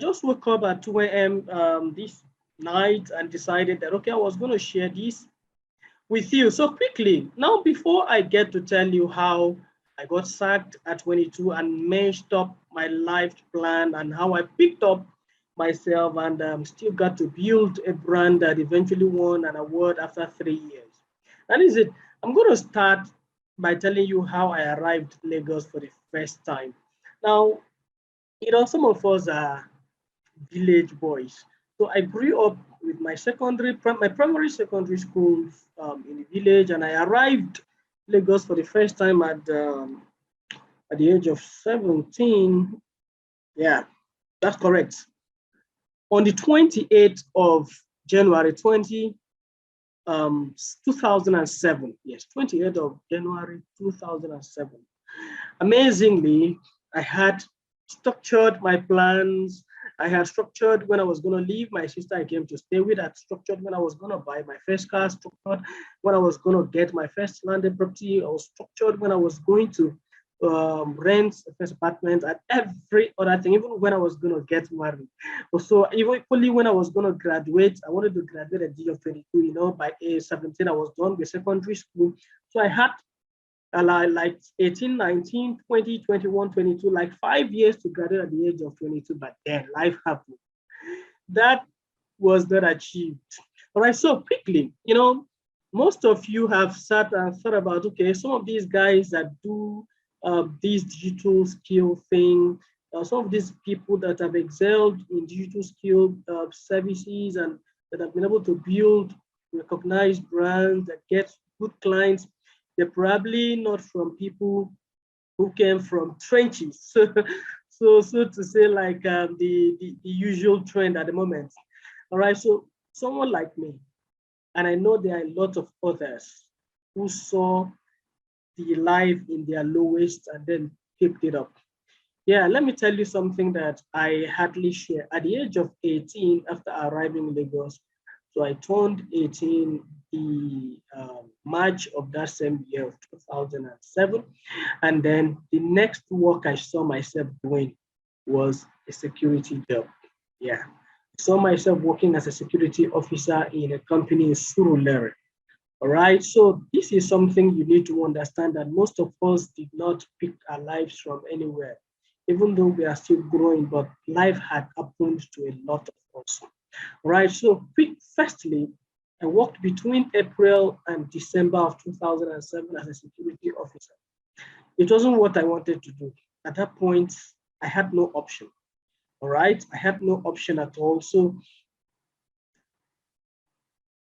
just woke up at 2 a.m. This night and decided that, okay, I was going to share this with you. So quickly, now before I get to tell you how I got sacked at 22 and messed up my life plan and how I picked up myself and still got to build a brand that eventually won an award after 3 years. That is it. I'm going to start by telling you how I arrived Lagos for the first time. Now, some of us are village boys. So I grew up with my primary secondary school in the village, and I arrived Lagos for the first time at the age of 17. Yeah, that's correct. On the 28th of January 2007. Yes, 28th of January 2007. Amazingly, I had structured my plans. I had structured when I was going to leave my sister I came to stay with. I had structured when I was going to buy my first car, structured when I was going to get my first landed property. I was structured when I was going to rent a first apartment and every other thing, even when I was going to get married. So even equally when I was going to graduate, I wanted to graduate at the age of 22, by age 17, I was done with secondary school. So I had like 18, 19, 20, 21, 22, like 5 years to graduate at the age of 22, but then life happened. That was not achieved. All right, so quickly, most of you have sat and thought about, okay, some of these guys that do this digital skill thing, some of these people that have excelled in digital skill services and that have been able to build recognized brands that get good clients, they're probably not from people who came from trenches. So to say, like the usual trend at the moment. All right, so someone like me, and I know there are a lot of others who saw the life in their lowest and then picked it up. Yeah, let me tell you something that I hardly share. At the age of 18, after arriving in Lagos, so I turned 18 the March of that same year of 2007. And then the next work I saw myself doing was a security job. Yeah. I saw myself working as a security officer in a company in Surulere. All right. So this is something you need to understand that most of us did not pick our lives from anywhere, even though we are still growing, but life had happened to a lot of us. All right. So firstly, I worked between April and December of 2007 as a security officer. It wasn't what I wanted to do. At that point, I had no option. All right. I had no option at all. So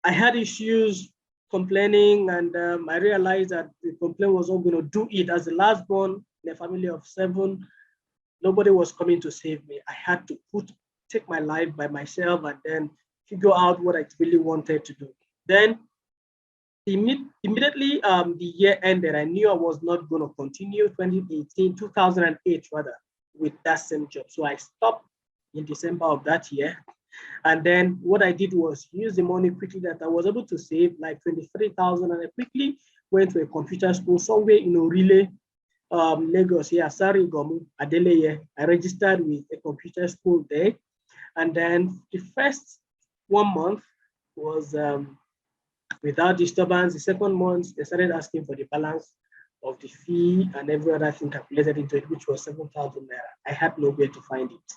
I had issues complaining, and I realized that the complaint was not going to do it. As the last born in a family of 7, nobody was coming to save me. I had to take my life by myself and then figure out what I really wanted to do. Then immediately the year ended, I knew I was not going to continue 2008 rather, with that same job. So I stopped in December of that year. And then what I did was use the money quickly that I was able to save, like 23,000, and I quickly went to a computer school somewhere in Orile, Lagos. Yeah, sorry, Gomu, Adeleye. I registered with a computer school there. And then the first 1 month was without disturbance. The second month, they started asking for the balance of the fee and every other thing calculated into it, which was 7,000 naira. I had nowhere to find it.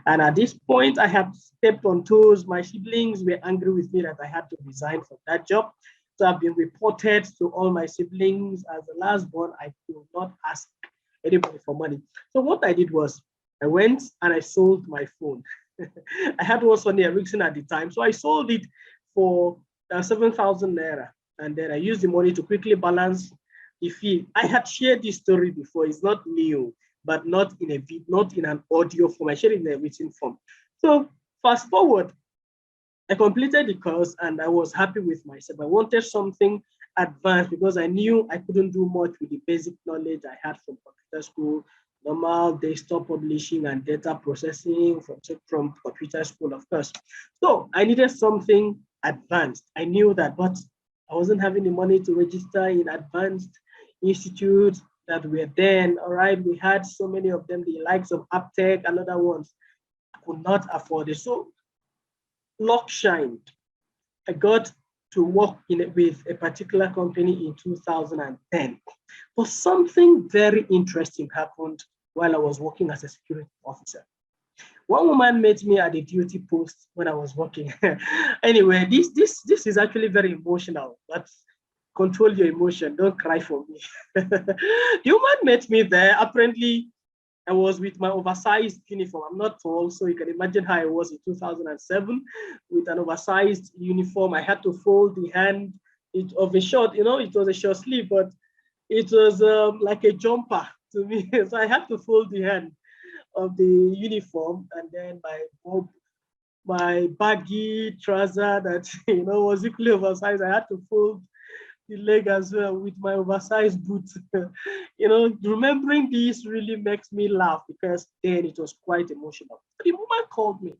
And at this point, I had stepped on toes. My siblings were angry with me that I had to resign from that job. So I've been reported to all my siblings. As the last born, I could not ask anybody for money. So what I did was I went and I sold my phone. I had one Sony Ericsson at the time. So I sold it for 7,000 naira. And then I used the money to quickly balance the fee. I had shared this story before. It's not new, but not in a video, not in an audio form. I shared it in a written form. So fast forward, I completed the course and I was happy with myself. I wanted something advanced because I knew I couldn't do much with the basic knowledge I had from computer school, normal desktop publishing and data processing from computer school, of course. So I needed something advanced. I knew that, but I wasn't having the money to register in advanced institutes that were then. All right, we had so many of them, the likes of Aptech and other ones. could not afford it. So luck shined. I got to work with a particular company in 2010. But something very interesting happened while I was working as a security officer. One woman met me at the duty post when I was working. Anyway, this is actually very emotional, but control your emotion. Don't cry for me. The woman met me there. Apparently, I was with my oversized uniform. I'm not tall, so you can imagine how I was in 2007 with an oversized uniform. I had to fold the hand of a short, it was a short sleeve, but it was like a jumper to me. So I had to fold the hand of the uniform, and then my baggy trouser that was equally oversized. I had to fold the leg as well with my oversized boots. Remembering this really makes me laugh because then it was quite emotional. The woman called me.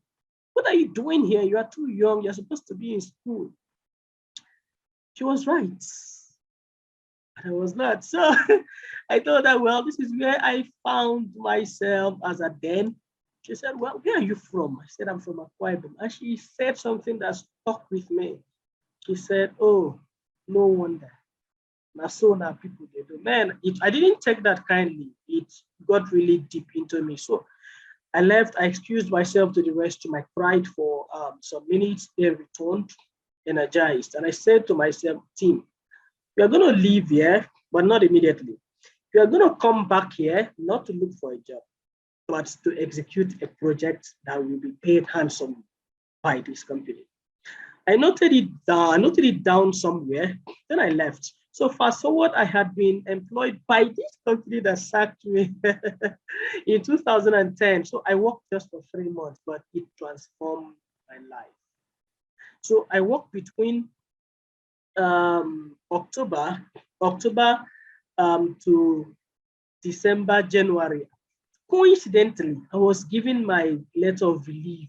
What are you doing here? You are too young. You're supposed to be in school. She was right. And I was not. So I thought that, well, this is where I found myself as a then. She said, well, where are you from? I said, I'm from Akwa Ibom. And she said something that stuck with me. She said, oh, no wonder. Now, so now people they do. Man, I didn't take that kindly. It got really deep into me. So I left. I excused myself to the restroom. I cried for some minutes. They returned, energized. And I said to myself, team, we are going to leave here, but not immediately. We are going to come back here, not to look for a job, but to execute a project that will be paid handsomely by this company. I noted it down somewhere, then I left. So fast forward, I had been employed by this company that sacked me in 2010. So I worked just for 3 months, but it transformed my life. So I worked between October to December, January. Coincidentally, I was given my letter of relief,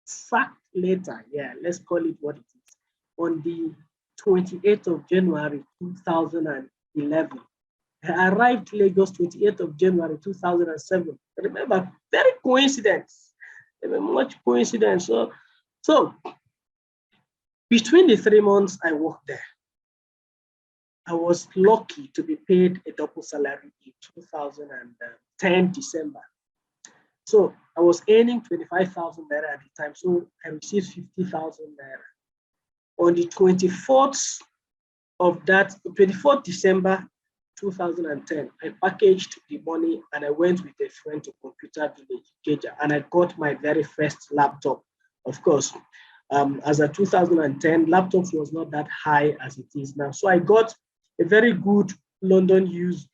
sacked letter, yeah, let's call it what it is, on the 28th of January 2011. I arrived Lagos 28th of January 2007. Remember, very coincidence, very much coincidence. So between the 3 months I worked there, I was lucky to be paid a double salary in 2010 December. So I was earning 25,000 naira at the time. So I received 50,000 naira. On the 24th of that, 24th December 2010, I packaged the money and I went with a friend to Computer Village, Keja, and I got my very first laptop. Of course, as a 2010, laptops was not that high as it is now. So I got a very good London used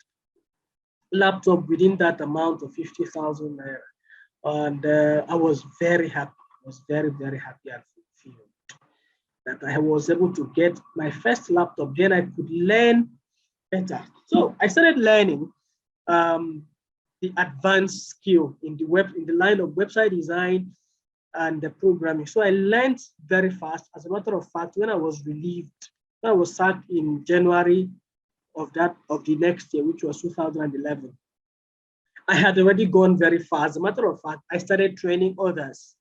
laptop within that amount of 50,000 naira. And I was very happy. I was very, very happy and fulfilled that I was able to get my first laptop. Then I could learn better. So I started learning the advanced skill in the line of website design and the programming. So I learned very fast. As a matter of fact, when I was relieved, when I was sacked in January of the next year, which was 2011, I had already gone very fast. As a matter of fact, I started training others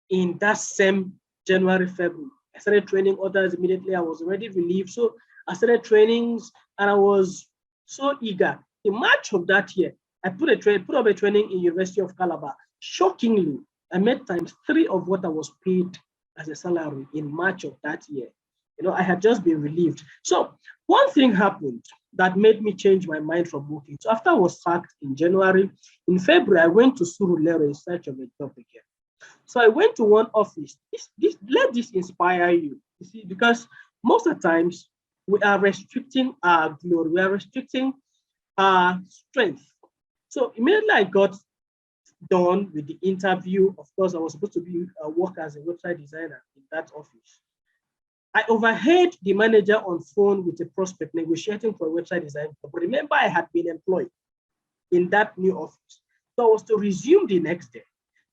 in that same January, February. I started training others immediately. I was already relieved. So I started trainings and I was so eager. In March of that year, I put up a training in University of Calabar. Shockingly, I made ×3 of what I was paid as a salary in March of that year. I had just been relieved. So one thing happened that made me change my mind from working. So after I was sacked in January, in February, I went to Surulere in search of a job again. So I went to one office. Let this inspire you. You see, because most of the times we are restricting our glory, we are restricting our strength. So immediately I got done with the interview. Of course, I was supposed to work as a website designer in that office. I overheard the manager on phone with a prospect negotiating for a website design. But remember, I had been employed in that new office. So I was to resume the next day.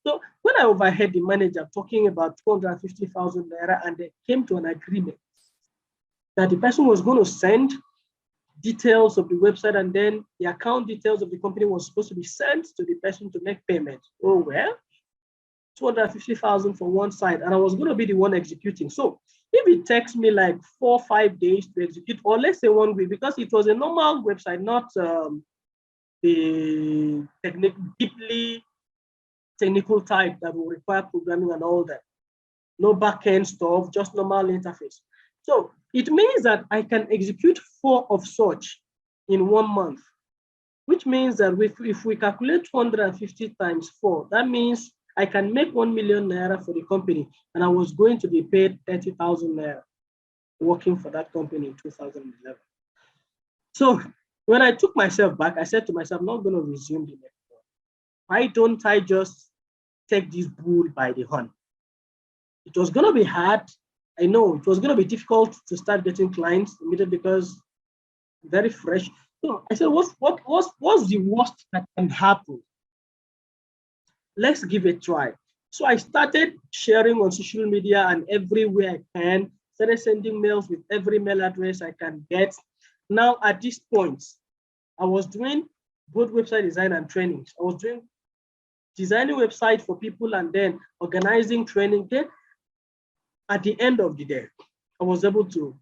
So when I overheard the manager talking about 250,000 naira, and they came to an agreement that the person was going to send details of the website, and then the account details of the company was supposed to be sent to the person to make payment. Oh, well, 250,000 for one side, and I was going to be the one executing. So if it takes me like 4 or 5 days to execute, or let's say 1 week, because it was a normal website, not the deeply technical type that will require programming and all that. No backend stuff, just normal interface. So it means that I can execute 4 of such in 1 month, which means that if we calculate 250 times 4, that means I can make 1 million naira for the company, and I was going to be paid 30,000 naira working for that company in 2011. So when I took myself back, I said to myself, I'm not going to resume the network. Why don't I just take this bull by the horn? It was going to be hard. I know it was going to be difficult to start getting clients immediately because very fresh. So I said, what's the worst that can happen? Let's give it a try. So I started sharing on social media and everywhere I can, started sending mails with every mail address I can get. Now at this point, I was doing both website design and trainings. I was doing designing website for people and then organizing training. Then at the end of the day, I was able to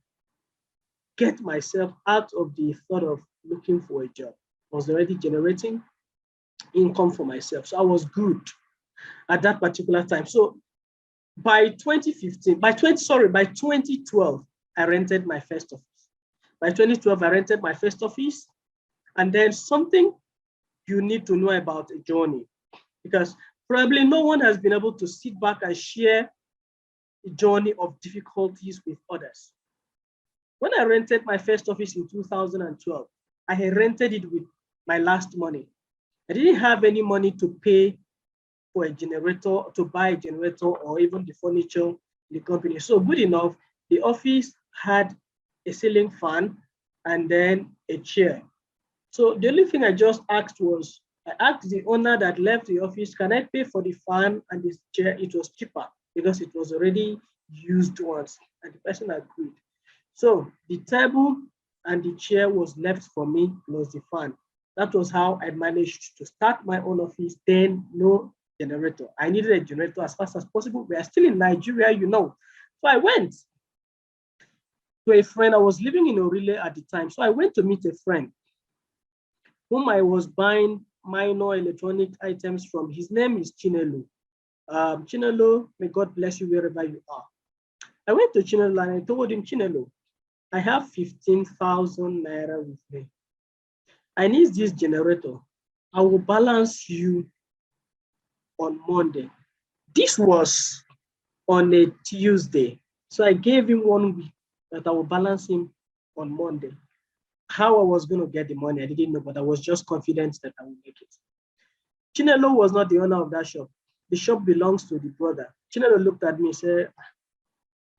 get myself out of the thought of looking for a job. I was already generating income for myself. So I was good at that particular time. So by 2012, I rented my first office. By 2012, I rented my first office. And then something you need to know about a journey, because probably no one has been able to sit back and share a journey of difficulties with others. When I rented my first office in 2012, I had rented it with my last money. I didn't have any money to pay for a generator, to buy a generator, or even the furniture in the company. So good enough, the office had a ceiling fan and then a chair. So the only thing I just asked was, I asked the owner that left the office, can I pay for the fan and the chair? It was cheaper because it was already used once, and the person agreed. So the table and the chair was left for me plus the fan. That was how I managed to start my own office. Then no generator. I needed a generator as fast as possible. We are still in Nigeria, you know. So I went to a friend. I was living in Orile at the time. So I went to meet a friend whom I was buying minor electronic items from. His name is Chinelo. Chinelo, may God bless you wherever you are. I went to Chinelo and I told him, Chinelo, I have 15,000 naira with me. I need this generator. I will balance you on Monday. This was on a Tuesday. So I gave him 1 week that I will balance him on Monday. How I was going to get the money, I didn't know, but I was just confident that I would make it. Chinelo was not the owner of that shop. The shop belongs to the brother. Chinelo looked at me and said,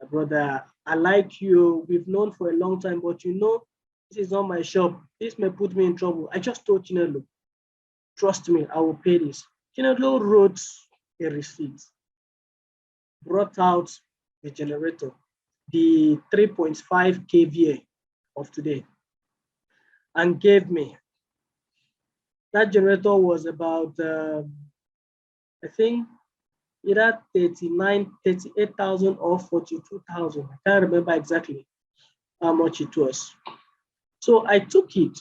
brother, I like you. We've known for a long time, but you know, this is not my shop. This may put me in trouble. I just told Chinelo, trust me, I will pay this. Chinelo wrote a receipt, brought out the generator, the 3.5 kVA of today, and gave me. That generator was about, I think, either 38,000 or 42,000. I can't remember exactly how much it was. So I took it.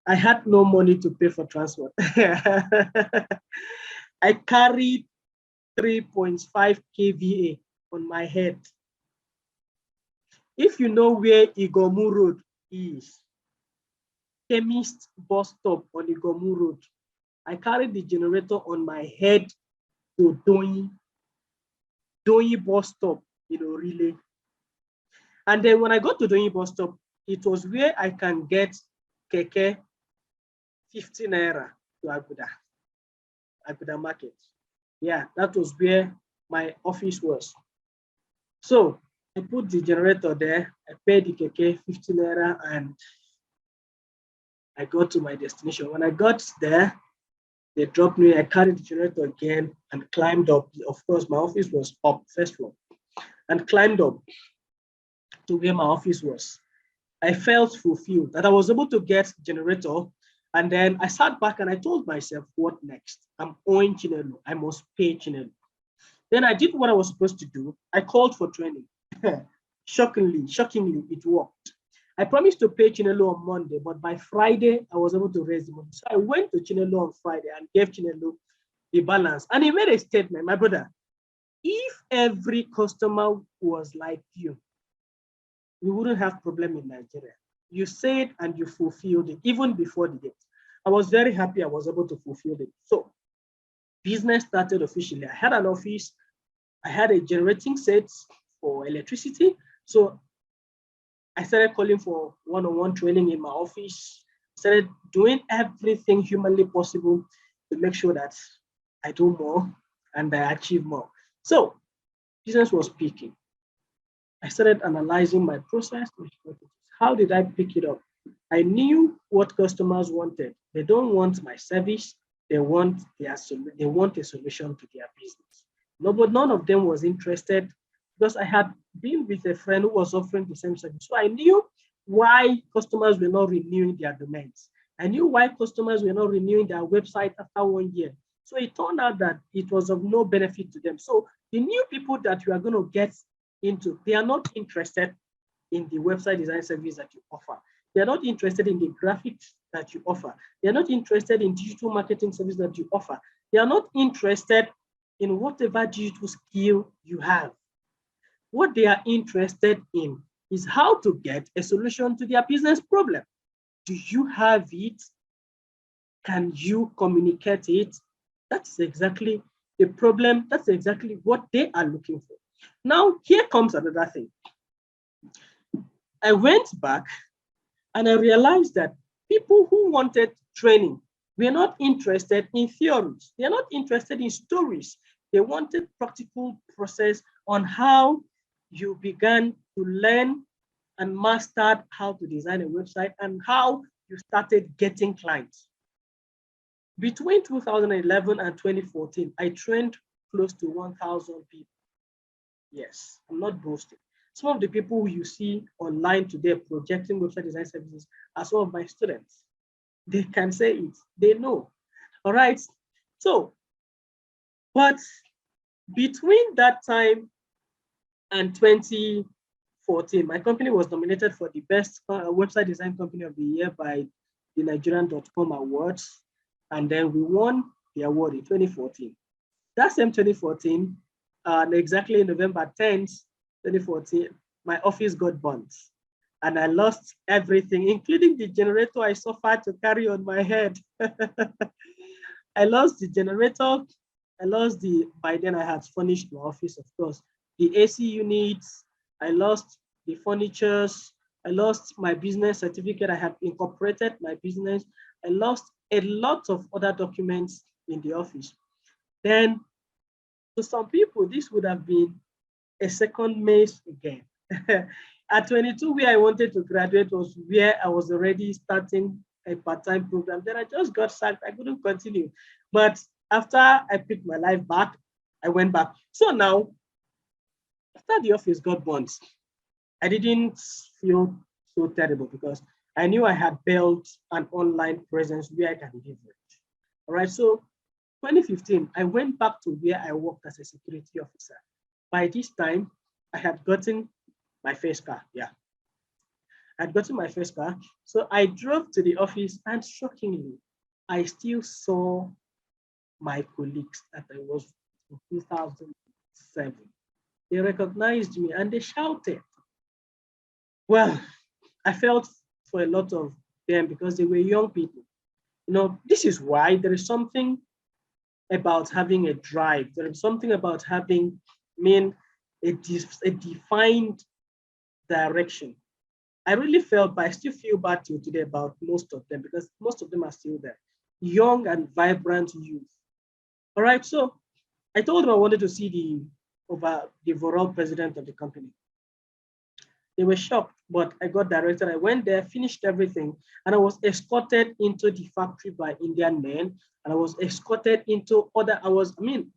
I had no money to pay for transport. I carried 3.5 kVA on my head. If you know where Igomu Road is, Chemist bus stop on Igomu Road, I carried the generator on my head to Doyi bus stop, relay. And then when I got to Doyi bus stop, it was where I can get keke 50 naira to Aguda market. Yeah, that was where my office was. So I put the generator there, I paid the keke 50 naira, and I got to my destination. When I got there, they dropped me. I carried the generator again and climbed up. Of course, my office was up, first floor, and climbed up to where my office was. I felt fulfilled that I was able to get generator. And then I sat back and I told myself, what next? I'm owing Chinelo. I must pay Chinelo. Then I did what I was supposed to do. I called for training. Shockingly, it worked. I promised to pay Chinelo on Monday, but by Friday, I was able to raise the money. So I went to Chinelo on Friday and gave Chinelo the balance. And he made a statement, my brother, if every customer was like you, we wouldn't have problem in Nigeria. You said and you fulfilled it even before the date. I was very happy I was able to fulfill it. So business started officially. I had an office. I had a generating set for electricity. So I started calling for one-on-one training in my office, started doing everything humanly possible to make sure that I do more and I achieve more. So business was peaking. I started analyzing my process. How did I pick it up? I knew what customers wanted. They don't want my service. They want they want a solution to their business. No, but none of them was interested because I had been with a friend who was offering the same service. So I knew why customers were not renewing their domains. I knew why customers were not renewing their website after 1 year. So it turned out that it was of no benefit to them. So the new people that you are going to get into, they are not interested in the website design service that you offer. They're not interested in the graphics that you offer. They're not interested in digital marketing service that you offer. They are not interested in whatever digital skill you have. What they are interested in is how to get a solution to their business problem. Do you have it? Can you communicate it? That's exactly the problem. That's exactly what they are looking for. Now, here comes another thing. I went back and I realized that people who wanted training were not interested in theories. They're not interested in stories. They wanted practical process on how you began to learn and mastered how to design a website and how you started getting clients. Between 2011 and 2014, I trained close to 1,000 people. Yes, I'm not boasting. Some of the people you see online today projecting website design services are some of my students. They can say it, they know. All right. So, but between that time and 2014, my company was nominated for the best website design company of the year by the Nigerian.com Awards. And then we won the award in 2014. That same 2014, and exactly November 10th, 2014, my office got burnt and I lost everything, including the generator I suffered to carry on my head. I lost the generator. I lost by then I had furnished my office, of course, the AC units. I lost the furnitures. I lost my business certificate. I had incorporated my business. I lost a lot of other documents in the office. Then to some people, this would have been a second maze again. At 22, where I wanted to graduate was where I was already starting a part-time program. Then I just got sacked. I couldn't continue. But after I picked my life back, I went back. So now, after the office got burnt, I didn't feel so terrible because I knew I had built an online presence where I can leverage. All right, so 2015, I went back to where I worked as a security officer. By this time, I had gotten my first car. Yeah, I'd gotten my first car. So I drove to the office and shockingly, I still saw my colleagues that I was in 2007. They recognized me and they shouted. Well, I felt for a lot of them because they were young people. You know, this is why there is something about having a drive. There is something about having, a defined direction. I really felt, but I still feel bad till today about most of them because most of them are still there. Young and vibrant youth. All right, so I told them I wanted to see the overall president of the company. They were shocked, but I got directed. I went there, finished everything, and I was escorted into the factory by Indian men. And I was escorted into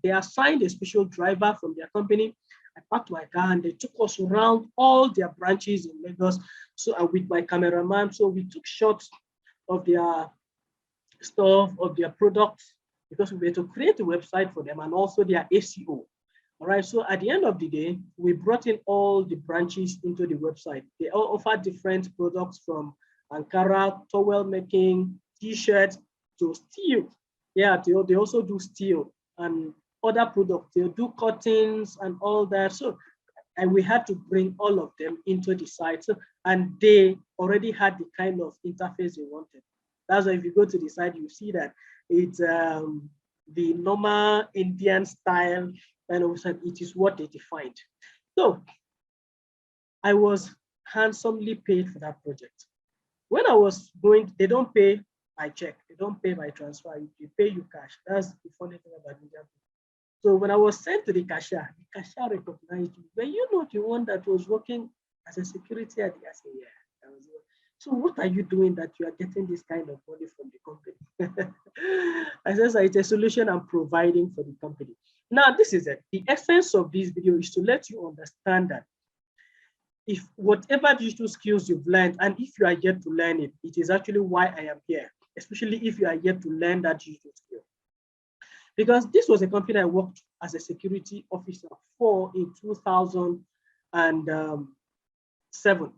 they assigned a special driver from their company. I parked my car and they took us around all their branches in Lagos. So with my cameraman, so we took shots of their stuff, of their products. because we were to create a website for them and also their SEO. All right, so at the end of the day, we brought in all the branches into the website. They all offer different products from Ankara, towel making, t-shirts, to steel. Yeah, they also do steel and other products. They do curtains and all that. So, and we had to bring all of them into the site. So, and they already had the kind of interface they wanted. That's why if you go to the site, you see that it's the normal Indian style, and also it is what they defined. So I was handsomely paid for that project. When I was going, they don't pay by check, they don't pay by transfer, they pay you cash. That's the funny thing about Indian people. So when I was sent to the cashier recognized me. Were you not the one that was working as a security at the, I said, yeah. I was, so what are you doing that you are getting this kind of money from the company? I said, so it's a solution I'm providing for the company. Now, this is it. The essence of this video is to let you understand that if whatever digital skills you've learned, and if you are yet to learn it, it is actually why I am here, especially if you are yet to learn that digital skill. Because this was a company I worked as a security officer for in 2007.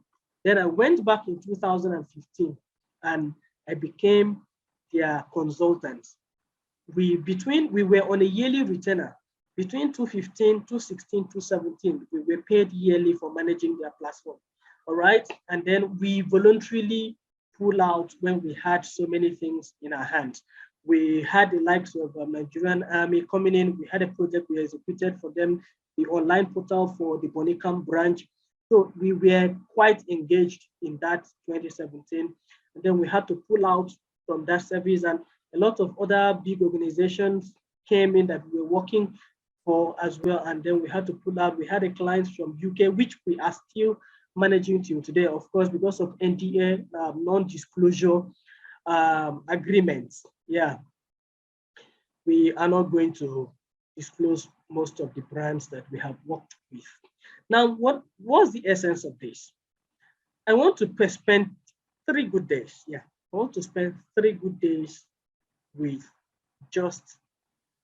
Then I went back in 2015 and I became their consultant. We were on a yearly retainer. Between 2015, 2016, 2017, we were paid yearly for managing their platform. All right. And then we voluntarily pull out when we had so many things in our hands. We had the likes of Nigerian Army coming in. We had a project we executed for them, the online portal for the Bonicam branch. So we were quite engaged in that 2017. And then we had to pull out from that service, and a lot of other big organizations came in that we were working for as well. And then we had to pull out. We had a client from UK, which we are still managing till today, of course, because of NDA, non-disclosure agreements. Yeah, we are not going to disclose most of the brands that we have worked with. Now, what was the essence of this? I want to spend 3 good days. Yeah, I want to spend 3 good days with just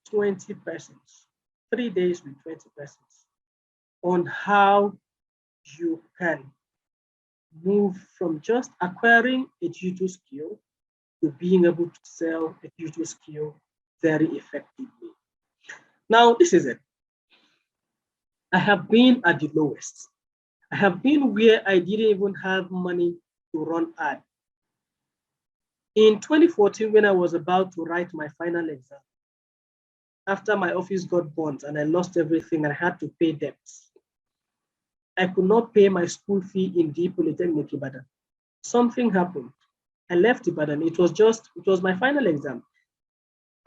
20 persons, 3 days with 20 persons, on how you can move from just acquiring a digital skill to being able to sell a digital skill very effectively. Now, this is it. I have been at the lowest. I have been where I didn't even have money to run ads. In 2014, when I was about to write my final exam, after my office got burnt and I lost everything and I had to pay debts, I could not pay my school fee in the Polytechnic Ibadan. Something happened. I left Ibadan. It was my final exam.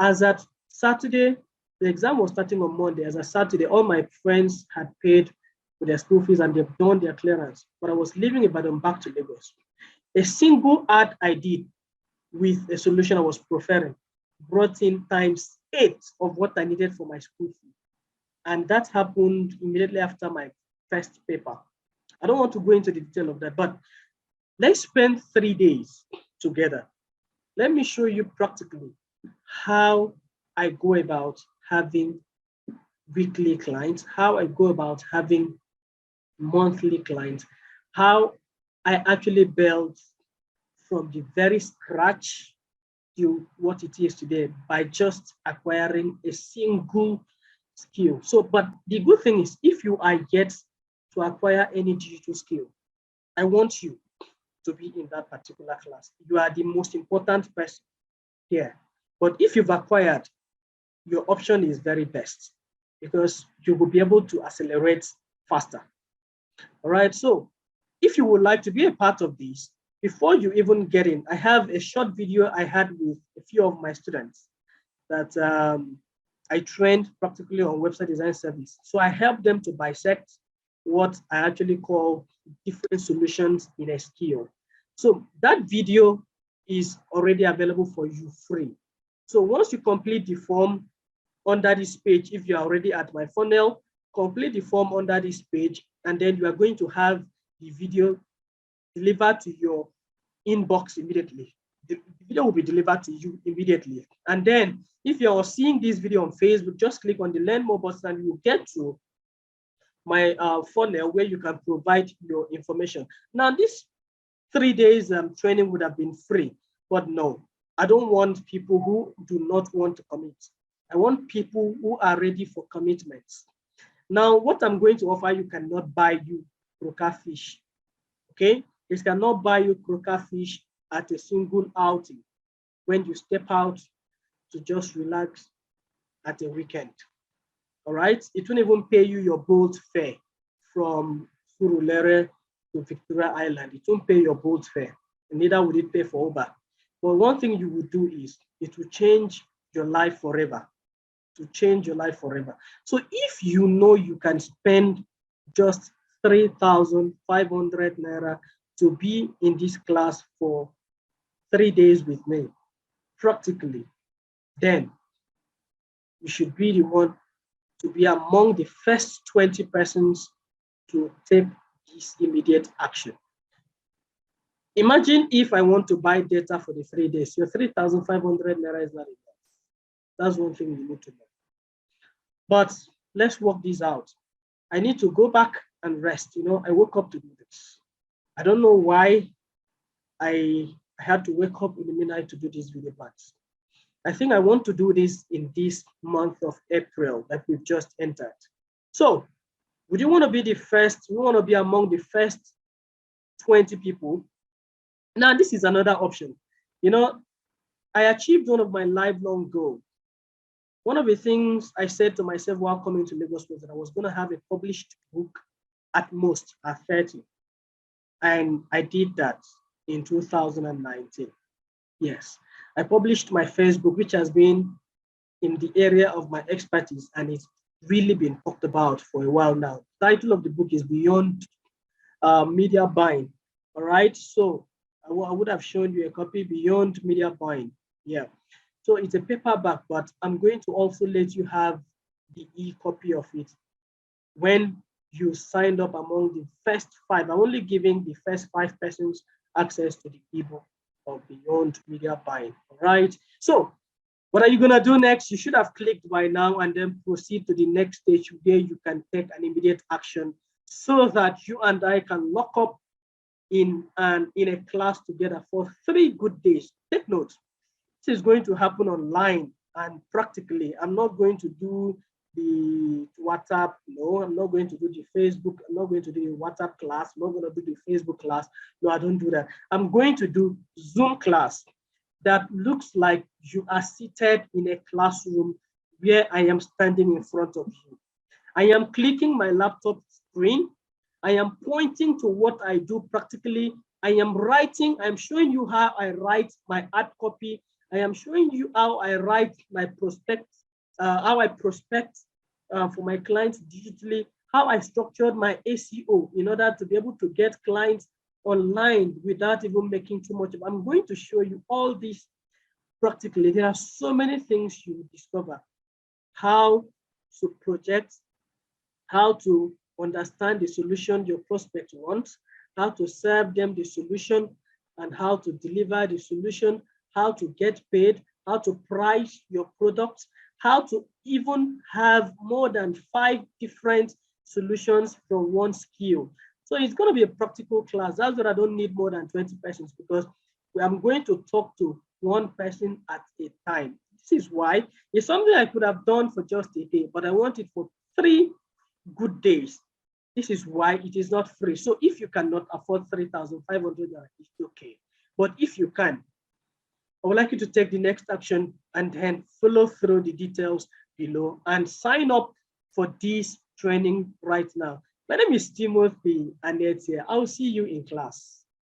As at Saturday, the exam was starting on Monday. As at Saturday, all my friends had paid for their school fees and they've done their clearance. But I was leaving Ibadan back to Lagos. A single ad I did with a solution I was preferring brought in ×8 of what I needed for my school fee. And that happened immediately after my first paper. I don't want to go into the detail of that, but let's spend 3 days together. Let me show you practically how I go about having weekly clients, how I go about having monthly clients, how I actually build from the very scratch to what it is today by just acquiring a single skill. So, but the good thing is, if you are yet to acquire any digital skill, I want you to be in that particular class. You are the most important person here. But if you've acquired, your option is very best because you will be able to accelerate faster. All right, so if you would like to be a part of this, before you even get in, I have a short video I had with a few of my students that I trained practically on website design service. So I help them to bisect what I actually call different solutions in a skill. So that video is already available for you free. So once you complete the form under this page, if you're already at my funnel, complete the form under this page, and then you are going to have the video delivered to your inbox immediately. the video will be delivered to you immediately. And then if you're seeing this video on Facebook, just click on the Learn More button and you get to my funnel where you can provide your information. Now, this 3 days training would have been free, but no, I don't want people who do not want to commit. I want people who are ready for commitments. Now, what I'm going to offer you cannot buy you croaker fish, okay? It cannot buy you croaker fish at a single outing when you step out to just relax at a weekend, all right? It won't even pay you your boat fare from Surulere to Victoria Island. It won't pay your boat fare, and neither would it pay for Uber. But one thing you will do is it will change your life forever, to change your life forever. So if you know you can spend just 3,500 Naira to be in this class for 3 days with me, practically, then you should be the one to be among the first 20 persons to take this immediate action. Imagine if I want to buy data for the 3 days, your 3,500 Naira is not enough. That's one thing you need to know. But let's work this out. I need to go back and rest. You know, I woke up to do this. I don't know why I had to wake up in the midnight to do this video, but I think I want to do this in this month of April that we've just entered. So, would you want to be the first? We want to be among the first 20 people. Now, this is another option. You know, I achieved one of my lifelong goals. One of the things I said to myself while coming to Lagos was that I was going to have a published book at most at 30. And I did that in 2019. Yes, I published my first book, which has been in the area of my expertise, and it's really been talked about for a while now. The title of the book is Beyond Media Buying. All right, so I would have shown you a copy, Beyond Media Buying. Yeah. So it's a paperback, but I'm going to also let you have the e-copy of it when you signed up among the first 5. I'm only giving the first 5 persons access to the ebook of Beyond Media Buying. All right. So what are you going to do next? You should have clicked by now and then proceed to the next stage where you can take an immediate action so that you and I can lock up in a class together for 3 good days. Take note. This is going to happen online and practically. I'm not going to do the WhatsApp. No, I'm not going to do the Facebook. I'm not going to do the WhatsApp class. I'm not going to do the Facebook class. No, I don't do that. I'm going to do Zoom class that looks like you are seated in a classroom where I am standing in front of you. I am clicking my laptop screen. I am pointing to what I do practically. I am writing. I'm showing you how I write my ad copy. I am showing you how I write my prospects, how I prospect for my clients digitally, how I structured my SEO in order to be able to get clients online without even making too much. I'm going to show you all this practically. There are so many things you will discover. How to project, how to understand the solution your prospect wants, how to serve them the solution, and how to deliver the solution, how to get paid, how to price your products, how to even have more than 5 different solutions from one skill. So it's going to be a practical class. That's what I don't need more than 20 persons because I'm going to talk to one person at a time. This is why it's something I could have done for just a day, but I want it for 3 good days. This is why it is not free. So if you cannot afford 3,500, it's okay. But if you can, I would like you to take the next action and then follow through the details below and sign up for this training right now. My name is Timothy Anetia. I'll see you in class.